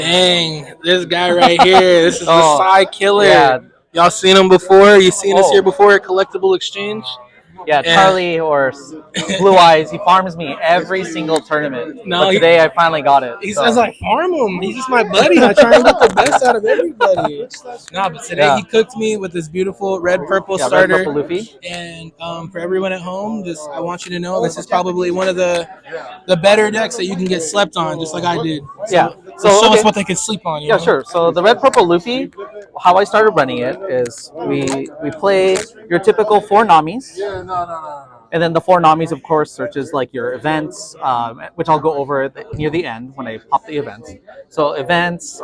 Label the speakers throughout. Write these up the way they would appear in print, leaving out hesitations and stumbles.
Speaker 1: Dang, this guy right here. This is the
Speaker 2: Oh,
Speaker 1: side killer.
Speaker 2: yeah.
Speaker 1: Y'all seen him before? You seen us here
Speaker 2: Oh,
Speaker 1: before at Collectible Exchange?
Speaker 2: yeah.
Speaker 1: And
Speaker 2: Charlie or Blue Eyes, he farms me every single tournament.
Speaker 1: no,
Speaker 2: But today I finally got it.
Speaker 1: he says
Speaker 2: So
Speaker 1: I farm him. He's just my buddy. I try and get the best out of everybody. Nah, but today
Speaker 2: yeah,
Speaker 1: he cooked me with this beautiful red purple
Speaker 2: yeah. Red
Speaker 1: starter.
Speaker 2: Purple Luffy.
Speaker 1: And for everyone at home, just I want you to know this is probably one of the better decks that you can get slept on, just like I did.
Speaker 2: Yeah.
Speaker 1: So let's
Speaker 2: So
Speaker 1: show us
Speaker 2: okay.
Speaker 1: what they can sleep on. You
Speaker 2: Yeah,
Speaker 1: know.
Speaker 2: sure. So the Red Purple Luffy, how I started running it is we play your typical four Namis, and then the four Namis, of course, searches like your events, which I'll go over near the end when I pop the events. So events,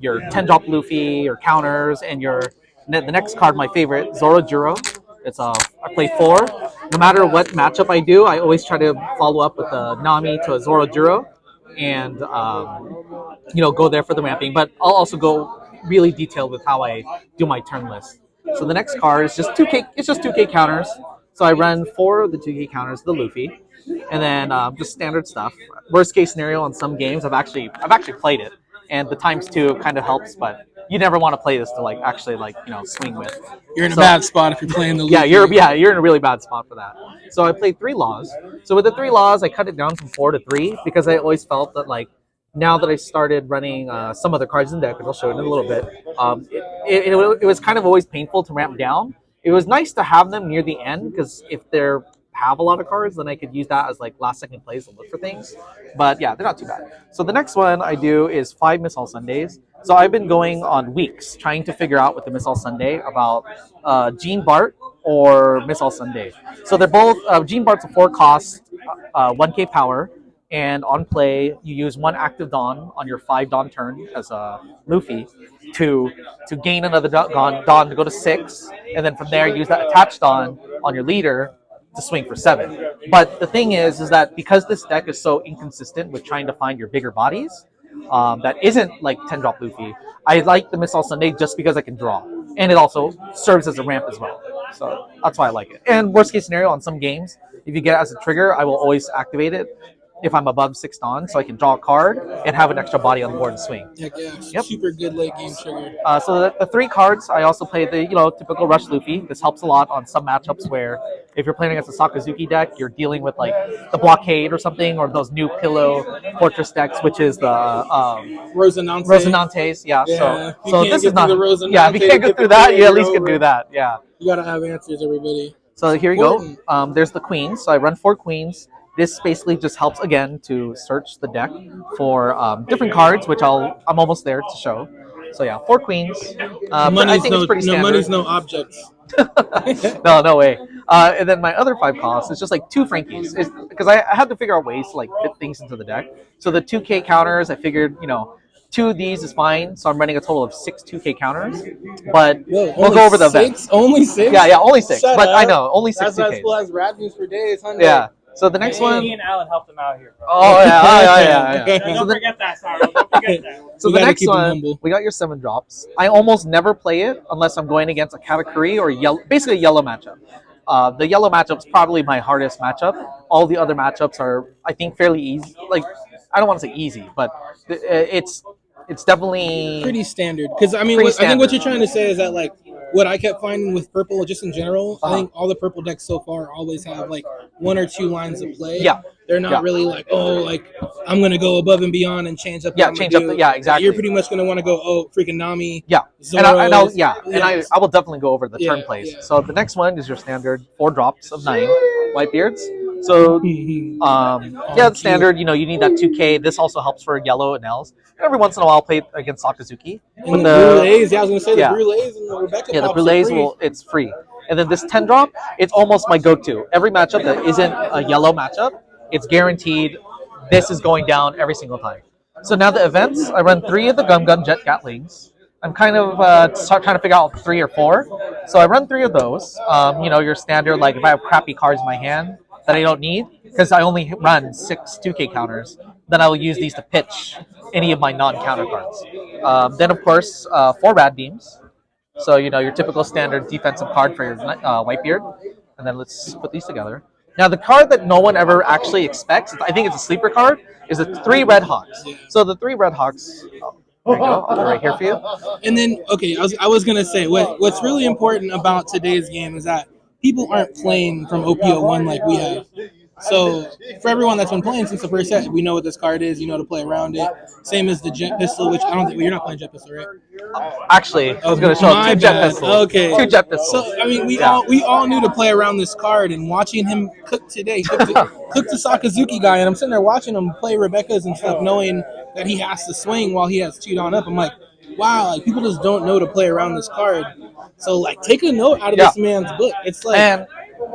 Speaker 2: your 10-drop Luffy, your counters, and the next card, my favorite, Zoro Juro. It's I play four. No matter what matchup I do, I always try to follow up with a Nami to a Zoro Juro, and go there for the ramping. But I'll also go really detailed with how I do my turn list. So the next card is just 2K. It's just 2K counters. So I run four of the 2K counters, the Luffy, and then just standard stuff. Worst case scenario on some games, I've actually played it, and the times two kind of helps, but you never want to play this to actually swing with.
Speaker 1: You're in a
Speaker 2: So
Speaker 1: bad spot if you're playing the
Speaker 2: yeah,
Speaker 1: Luffy.
Speaker 2: you're in a really bad spot for that. So I played three laws. So with the three laws, I cut it down from four to three because I always felt that now that I started running some other cards in the deck, which I'll show you in a little bit, it was kind of always painful to ramp down. It was nice to have them near the end because if they're have a lot of cards, then I could use that as last second plays to look for things. But yeah, they're not too bad. So the next one I do is 5 Missile Sundays. So I've been going on weeks trying to figure out with the Missile Sunday about Gene Bart or Missile Sunday. So they're both Gene Bart's a 4 cost, 1K power, and on play you use one active Dawn on your 5 Dawn turn as a Luffy to gain another Dawn to go to 6, and then from there use that attached Dawn on your leader to swing for 7. But the thing is that because this deck is so inconsistent with trying to find your bigger bodies, that isn't like 10-drop Luffy, I like the Missile Sunday just because I can draw, and it also serves as a ramp as well. So that's why I like it. And worst case scenario on some games, if you get it as a trigger, I will always activate it if I'm above 6 Dawn, so I can draw a card and have an extra body on the board and swing.
Speaker 1: Heck yeah,
Speaker 2: Yep.
Speaker 1: super good late game trigger.
Speaker 2: So the 3 cards, I also play the typical Rush Luffy. This helps a lot on some matchups where if you're playing against a Sakazuki deck, you're dealing with the Blockade or something, or those new Pillow Fortress decks, which is the Rosinantes. Yeah.
Speaker 1: Yeah,
Speaker 2: So this is not.
Speaker 1: the
Speaker 2: Yeah, if you can't go through that, you at least can do that. Yeah.
Speaker 1: You gotta have answers, everybody.
Speaker 2: So here you go. There's the queens. So I run 4 queens. This basically just helps again to search the deck for different cards, which I'm almost there to show. So yeah, 4 queens. I think it's pretty standard.
Speaker 1: Money's no objects.
Speaker 2: No way. And then my other 5 costs is just 2 Frankies, because I had to figure out ways to fit things into the deck. So the 2K counters, I figured 2 of these is fine. So I'm running a total of 6 2K counters. But we'll go over the events.
Speaker 1: Only 6?
Speaker 2: Yeah, only 6.
Speaker 1: Shut
Speaker 2: but
Speaker 1: up.
Speaker 2: I know only 6
Speaker 1: That's
Speaker 2: 2Ks.
Speaker 1: why rad news for days, huh?
Speaker 2: Yeah. So the next one.
Speaker 3: Me and Alan helped him out here, bro.
Speaker 2: Oh yeah.
Speaker 3: Don't forget that, sorry. Don't forget that.
Speaker 2: So the next one, we got your 7 drops. I almost never play it unless I'm going against a Katakuri or basically a yellow matchup. The yellow matchup's probably my hardest matchup. All the other matchups are, I think, fairly easy. I don't want to say easy, but it's definitely
Speaker 1: pretty standard. Because I think what you're trying to say is that what I kept finding with purple, just in general, I think all the purple decks so far always have 1 or 2 lines of play.
Speaker 2: Yeah.
Speaker 1: They're not really I'm gonna go above and beyond and change up.
Speaker 2: Exactly.
Speaker 1: You're pretty much gonna want to go freaking Nami.
Speaker 2: Yeah.
Speaker 1: Zoro,
Speaker 2: and I will definitely go over the turn plays. Yeah. So the next one is your standard 4 drops of 9 Whitebeards. So the standard, you need that 2K. This also helps for yellow and L's. And every once in a while, I'll play against Sakazuki.
Speaker 1: And the Brulés, I was gonna say the Brulés and the Rebecca.
Speaker 2: Yeah, the Brulés it's free. And then this 10 drop, it's almost my go-to. Every matchup that isn't a yellow matchup, it's guaranteed this is going down every single time. So now the events, I run 3 of the Gum Gun Jet Gatlings. I'm kind of trying to figure out 3 or 4. So I run 3 of those. Your standard, if I have crappy cards in my hand that I don't need, because I only run 6 2K counters, then I will use these to pitch any of my non-counter cards. Then, of course, 4 Rad Beams. So, your typical standard defensive card for your Whitebeard. And then let's put these together. Now, the card that no one ever actually expects, I think it's a sleeper card, is the 3 Red Hawks. So the 3 Red Hawks, There you go. I'll put it right here for you.
Speaker 1: And then, okay, I was gonna say what's really important about today's game is that people aren't playing from OPO1 like we have. So for everyone that's been playing since the first set, we know what this card is. You know to play around it. Same as the jet pistol, which I don't think well, you're not playing jet pistol, right?
Speaker 2: Actually, I was going to show
Speaker 1: My
Speaker 2: two jet
Speaker 1: bad.
Speaker 2: pistols.
Speaker 1: Okay.
Speaker 2: Two jet pistols.
Speaker 1: So I mean, we all knew to play around this card, and watching him cook today, cook the Sakazuki guy, and I'm sitting there watching him play Rebecca's and stuff, knowing that he has to swing while he has 2 Dawn up. I'm like, wow, like people just don't know to play around this card. So like, take a note out of this man's book. It's like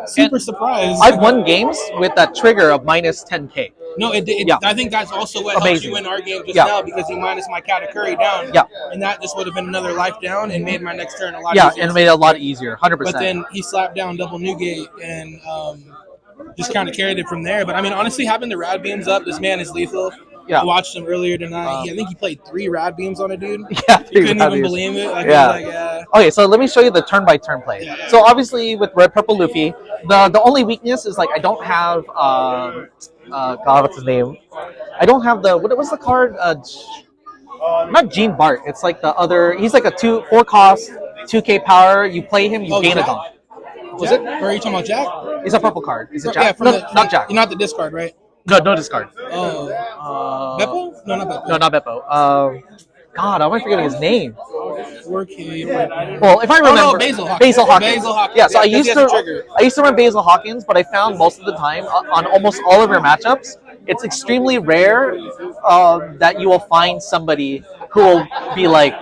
Speaker 1: super surprised.
Speaker 2: I've won games with that trigger of minus 10k.
Speaker 1: No, I think that's also what helped you win our game just now because he minus my Katakuri down.
Speaker 2: Yeah.
Speaker 1: And that just would have been another life down and made my next turn a lot easier.
Speaker 2: Yeah, and it made it a lot easier, 100%.
Speaker 1: But then he slapped down double Newgate and just kind of carried it from there. But I mean, honestly, having the rad beams up, this man is lethal. Yeah. I watched him earlier tonight. I think he played 3 rad beams on a dude.
Speaker 2: Yeah,
Speaker 1: you couldn't even believe it. Like,
Speaker 2: yeah. Okay, so let me show you the turn-by-turn play. Yeah. So obviously with Red Purple Luffy, the only weakness is like I don't have God, what's his name? I don't have the what was the card? Not Gene Bart. It's like the other. He's like a 4 cost, 2k power. You play him, you gain a Dawn.
Speaker 1: Was it? Or are you talking about Jack?
Speaker 2: It's a purple card. Is it Jack?
Speaker 1: Yeah, not Jack. You're not the discard, right?
Speaker 2: No, no discard.
Speaker 1: Oh. Beppo? No, not Beppo.
Speaker 2: No, not Beppo. God, how am I forgetting his name?
Speaker 1: 4K.
Speaker 2: Well, if I remember,
Speaker 1: Basil Hawkins.
Speaker 2: Basil Hawkins.
Speaker 1: Basil Hawkins.
Speaker 2: Yeah, so I used to run Basil Hawkins, but I found most of the time on almost all of your matchups, it's extremely rare that you will find somebody who will be like,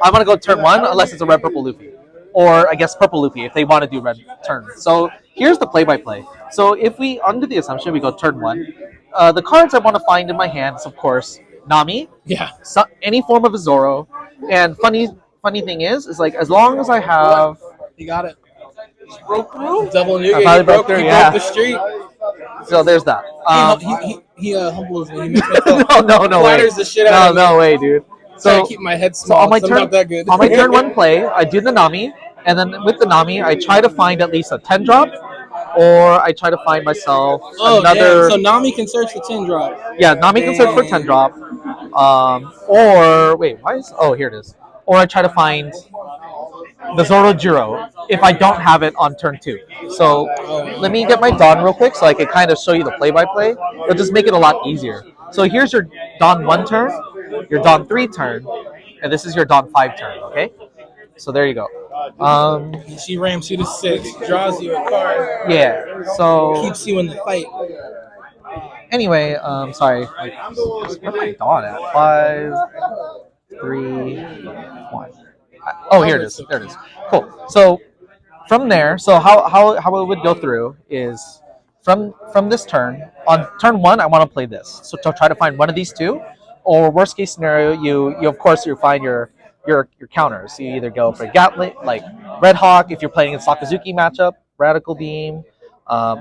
Speaker 2: I'm gonna go turn 1 unless it's a red purple Luffy, or I guess purple Luffy if they want to do red turn. So here's the play-by-play. So if we, under the assumption we go turn 1, the cards I want to find in my hands, of course, Nami, any form of a Zoro, and funny thing is like as long as I have,
Speaker 1: you got it. Broke through. Double Newgate.
Speaker 2: He broke
Speaker 1: the street.
Speaker 2: So there's that.
Speaker 1: He humbles me.
Speaker 2: No way.
Speaker 1: The shit out of me.
Speaker 2: No way, dude.
Speaker 1: So I keep my head small.
Speaker 2: So on my
Speaker 1: so
Speaker 2: turn,
Speaker 1: I'm not that good.
Speaker 2: on my turn 1 play, I do the Nami, and then with the Nami, I try to find at least a 10 drop, or I try to find myself another.
Speaker 1: Damn. So Nami can search for 10 drop.
Speaker 2: Yeah, Nami can search for 10 drop. Or wait, why is? Oh, here it is. Or I try to find the Zorojiro if I don't have it on turn 2. So let me get my Dawn real quick so I can kind of show you the play-by-play. It'll just make it a lot easier. So here's your Dawn 1 turn, your Dawn 3 turn, and this is your Dawn 5 turn, okay? So there you go.
Speaker 1: She rams you to 6, draws you a card.
Speaker 2: Yeah, so...
Speaker 1: keeps you in the fight.
Speaker 2: Anyway, sorry. Where's my Dawn at? 5, 3, 1. Oh, here it is. There it is. Cool. So from there, so how it would go through is from this turn. On turn 1, I want to play this. So to try to find one of these 2, or worst case scenario, you of course you find your counters. So you either go for Gatling, like Red Hawk if you're playing in Sakazuki matchup, Radical Beam.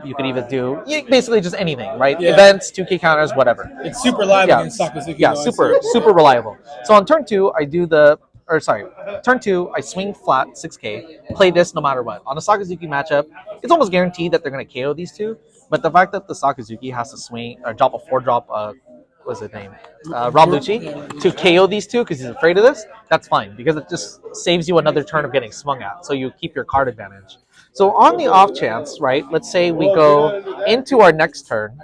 Speaker 2: You could even do basically just anything, right? Yeah. Events, 2k counters, whatever.
Speaker 1: It's super reliable against Sakazuki.
Speaker 2: Yeah, super reliable. So on turn 2, I do turn 2, I swing flat 6k, play this no matter what. On the Sakazuki matchup, it's almost guaranteed that they're going to KO these 2, but the fact that the Sakazuki has to swing or drop a 4-drop, what's his name? Rob Lucci, to KO these 2 because he's afraid of this, that's fine because it just saves you another turn of getting swung at, so you keep your card advantage. So on the off chance, right, let's say we go into our next turn,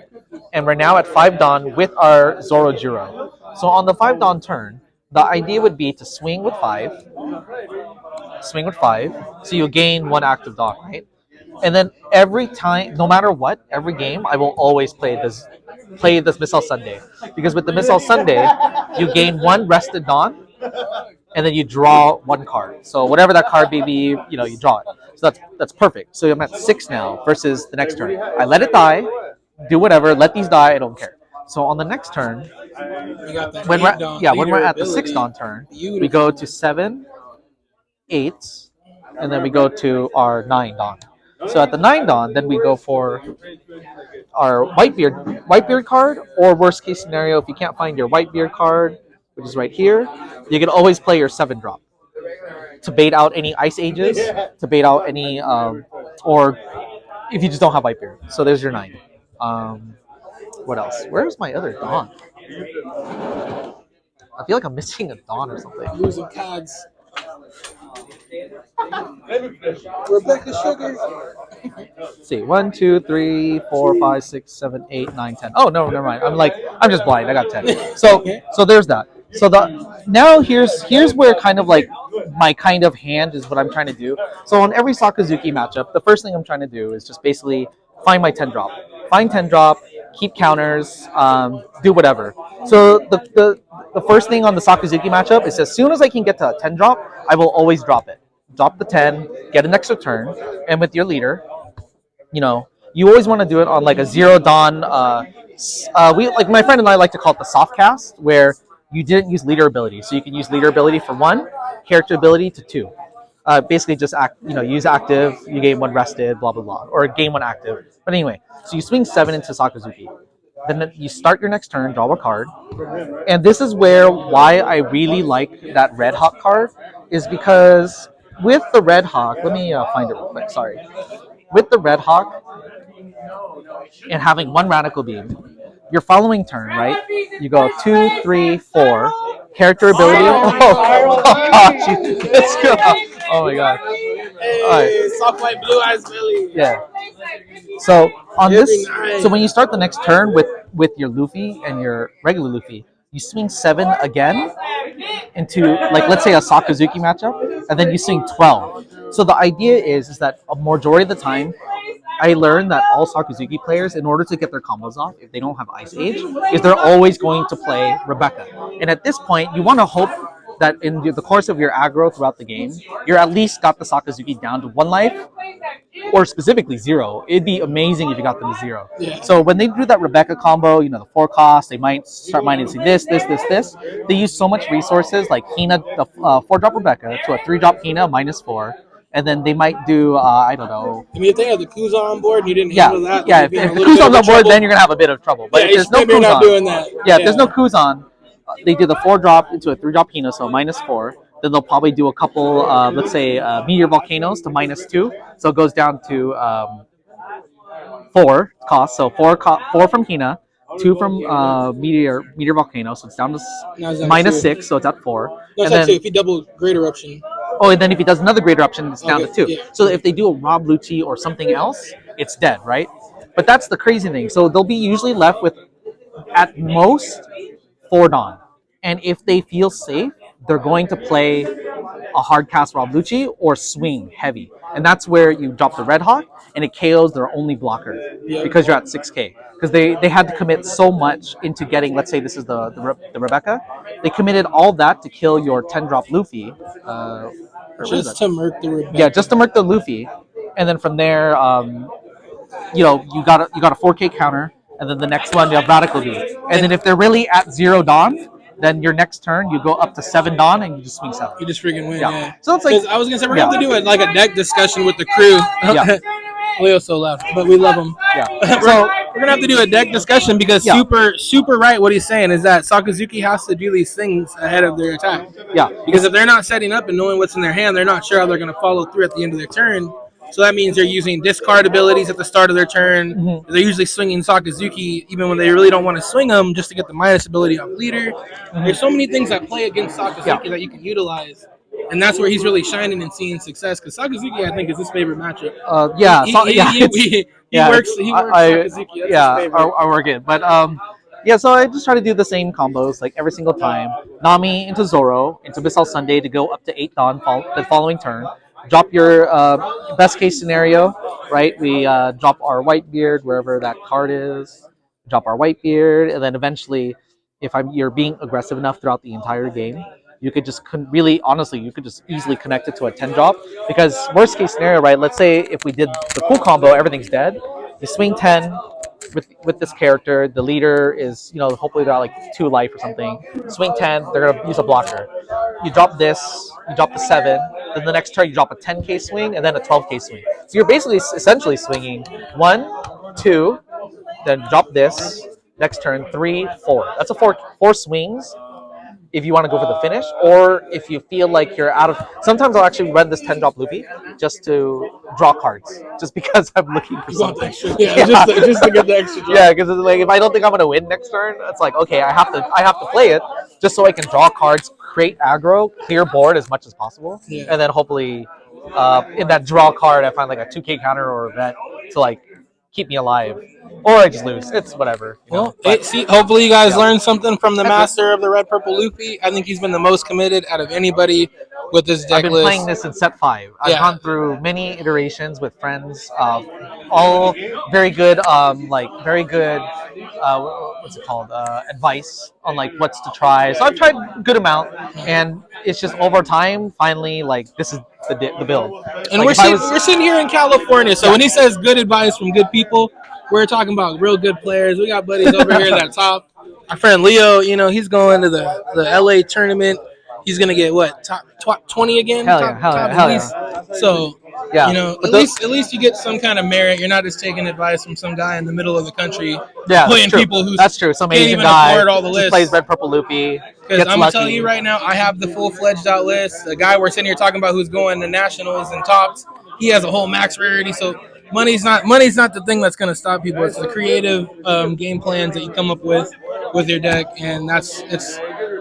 Speaker 2: and we're now at 5 Dawn with our Zorojiro. So on the 5 Dawn turn, the idea would be to swing with 5, so you gain 1 active Dawn, right? And then every time, no matter what, every game, I will always play this Missile Sunday. Because with the Missile Sunday, you gain 1 rested Dawn, and then you draw 1 card. So whatever that card may be, you draw it. So that's perfect. So I'm at 6 now versus the next turn. I let it die, do whatever, let these die, I don't care. So on the next turn, when we're at the 6 Dawn turn, we go to 7, 8, and then we go to our 9 Dawn. So at the 9 Dawn, then we go for our Whitebeard card, or worst case scenario, if you can't find your Whitebeard card, which is right here, you can always play your 7 drop to bait out any Ice Ages, to bait out any, or if you just don't have Whitebeard. So there's your 9. What else? Where's my other Dawn? I feel like I'm missing a Dawn or something.
Speaker 1: Losing cards. Rebecca Sugar.
Speaker 2: Let's see, 1, 2, 3, 4, 5, 6, 7, 8, 9, 10. Oh no, never mind. I'm just blind. I got 10. So there's that. So now here's where kind of like my kind of hand is what I'm trying to do. So on every Sakazuki matchup, the first thing I'm trying to do is just basically find my 10 drop. Find 10 drop, keep counters, do whatever. So the first thing on the Sakazuki matchup is as soon as I can get to a 10 drop, I will always drop it. Drop the 10, get an extra turn, and with your leader, you always want to do it on like a 0 Dawn. We like my friend and I like to call it the soft cast, where you didn't use leader ability, so you can use leader ability for 1, character ability to 2. Basically, just use active. You gain 1 rested, blah blah blah, or gain 1 active. But anyway, so you swing 7 into Sakazuki. Then you start your next turn, draw a card, and this is why I really like that Red Hawk card is because with the Red Hawk, let me find it real quick. Sorry. With the Red Hawk and having 1 Radical Beam, your following turn, right? You go 2, 3, 4. Character ability. Oh gosh, let's go. Oh my god.
Speaker 1: All right. Soft white blue eyes Billy.
Speaker 2: Yeah. So on this, so when you start the next turn with your Luffy and your regular Luffy, you swing 7 again into like let's say a Sakazuki matchup, and then you swing 12. So the idea is that a majority of the time, I learned that all Sakazuki players, in order to get their combos off, if they don't have Ice Age, is they're always going to play Rebecca. And at this point, you want to hope that in the course of your aggro throughout the game, you're at least got the Sakazuki down to 1 life, or specifically 0. It'd be amazing if you got them to 0.
Speaker 1: Yeah.
Speaker 2: So when they do that Rebecca combo, the 4 cost, they might start minusing this. They use so much resources, like Hina, the 4-drop Rebecca, to a 3-drop Hina, -4. And then they might do, I don't know.
Speaker 1: I mean, if they have the Kuza on board and you didn't handle that,
Speaker 2: yeah. If the Kuzan's on board, then you're gonna have a bit of trouble. But if there's no Kuzan,
Speaker 1: not doing that.
Speaker 2: Yeah, if there's no Kuzan, they do the 4-drop into a 3-drop Hina, so -4. Then they'll probably do a couple, let's say, Meteor Volcanoes to -2. So it goes down to 4 cost. So 4 from Hina, 2 from Meteor Volcano. So it's down to -6. So it's at 4.
Speaker 1: No, it's
Speaker 2: and
Speaker 1: at 2 if you double Great Eruption.
Speaker 2: Oh, and then if he does another greater option, it's down to 2.
Speaker 1: Yeah.
Speaker 2: So if they do a Rob Lucci or something else, it's dead, right? But that's the crazy thing. So they'll be usually left with, at most, 4 Dawn. And if they feel safe, they're going to play a hard cast Rob Lucci or swing heavy. And that's where you drop the Red Hawk and it KOs their only blocker because you're at 6k. Because they had to commit so much into getting, let's say this is the Rebecca, they committed all that to kill your 10-drop Luffy.
Speaker 1: Just to murk the Rebecca.
Speaker 2: Yeah, just to murk the Luffy. And then from there, you got a 4k counter, and then the next one you have Radical V. And then if they're really at 0 Dawn, then your next turn you go up to 7 Dawn and you just swing 7.
Speaker 1: You just freaking win, yeah.
Speaker 2: So it's like,
Speaker 1: I was gonna say we're gonna have to do a deck discussion with the crew.
Speaker 2: Yeah.
Speaker 1: Leo's so loud, but we love him.
Speaker 2: Yeah.
Speaker 1: So we're gonna have to do a deck discussion because super right. What he's saying is that Sakazuki has to do these things ahead of their attack.
Speaker 2: Yeah.
Speaker 1: Because if they're not setting up and knowing what's in their hand, they're not sure how they're gonna follow through at the end of their turn. So that means they're using discard abilities at the start of their turn. Mm-hmm. They're usually swinging Sakazuki even when they really don't want to swing them, just to get the minus ability off leader. Mm-hmm. There's so many things that play against Sakazuki that you can utilize. And that's where he's really shining and seeing success. Because Sakazuki, I think, is his favorite matchup. He works Sakazuki.
Speaker 2: I work it. But so I just try to do the same combos like every single time. Nami into Zoro, into Bissell Sunday to go up to 8 Dawn the following turn. Drop your best case scenario, right? We drop our Whitebeard wherever that card is. Drop our Whitebeard, and then eventually, if you're being aggressive enough throughout the entire game, you could just you could just easily connect it to a 10 drop. Because worst case scenario, right? Let's say if we did the cool combo, everything's dead. You swing 10 with this character. The leader is, hopefully they're at like 2 life or something. Swing 10, they're gonna use a blocker. You drop this, you drop the 7. Then the next turn you drop a 10k swing and then a 12k swing. So you're basically essentially swinging 1, 2, then drop this. Next turn 3, 4. That's a four swings. If you want to go for the finish, or if you feel like you're out of... Sometimes I'll actually run this 10-drop Luffy just to draw cards, just because I'm looking for something.
Speaker 1: Just to get the extra drop.
Speaker 2: Yeah, because like, if I don't think I'm going to win next turn, it's like, okay, I have to play it, just so I can draw cards, create aggro, clear board as much as possible,
Speaker 1: Yeah.
Speaker 2: and then hopefully in that draw card I find like a 2K counter or a vet to like keep me alive, or I just lose. It's whatever.
Speaker 1: Well, hopefully you guys
Speaker 2: yeah.
Speaker 1: learned something from the
Speaker 2: That's
Speaker 1: master of the Red Purple Luffy. I think he's been the most committed out of anybody with this deck
Speaker 2: I've been
Speaker 1: list.
Speaker 2: playing this in set 5. I've
Speaker 1: Yeah.
Speaker 2: gone through many iterations with friends, all very good, very good. What's it called? Advice on like what's to try. So I've tried a good amount, and it's just over time. Finally, like this is the build.
Speaker 1: And
Speaker 2: like
Speaker 1: we're sitting here in California, so when he says good advice from good people, we're talking about real good players. We got buddies over here that top. Our friend Leo, he's going to the LA tournament. He's gonna get what, top 20 again?
Speaker 2: Hell yeah.
Speaker 1: So
Speaker 2: Yeah.
Speaker 1: at least you get some kind of merit. You're not just taking advice from some guy in the middle of the country.
Speaker 2: Yeah,
Speaker 1: playing people who
Speaker 2: that's true. Some
Speaker 1: can't
Speaker 2: Asian
Speaker 1: even
Speaker 2: guy
Speaker 1: afford all the
Speaker 2: just
Speaker 1: lists.
Speaker 2: plays Red Purple Luffy.
Speaker 1: Because I'm gonna tell you right now, I have the full-fledged out list. The guy we're sitting here talking about who's going to nationals and tops, he has a whole max rarity. So money's not the thing that's gonna stop people. It's the creative game plans that you come up with your deck, and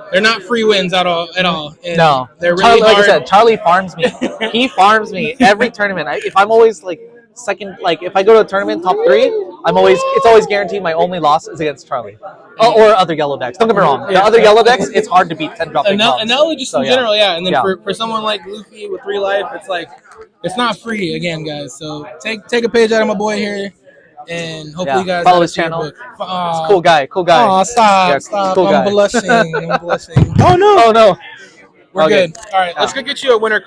Speaker 1: they're not free wins at all. And
Speaker 2: no,
Speaker 1: they're really
Speaker 2: Charlie,
Speaker 1: hard.
Speaker 2: like I said, Charlie farms me. He farms me every tournament. If I'm always like second, like if I go to a tournament top 3, it's always guaranteed my only loss is against Charlie. Or other yellow decks. Don't get me wrong. The other yellow decks, it's hard to beat 10-drop big bombs.
Speaker 1: And Ella just in general, yeah. And then for someone like Luffy with 3 life, it's like it's not free again, guys. So take a page out of my boy here, and hopefully you guys
Speaker 2: follow his channel. It's cool guy.
Speaker 1: Oh, stop!
Speaker 2: Cool
Speaker 1: I'm
Speaker 2: guy.
Speaker 1: blushing. Oh no!
Speaker 2: Oh no!
Speaker 1: We're good. All right, let's go get you a winner.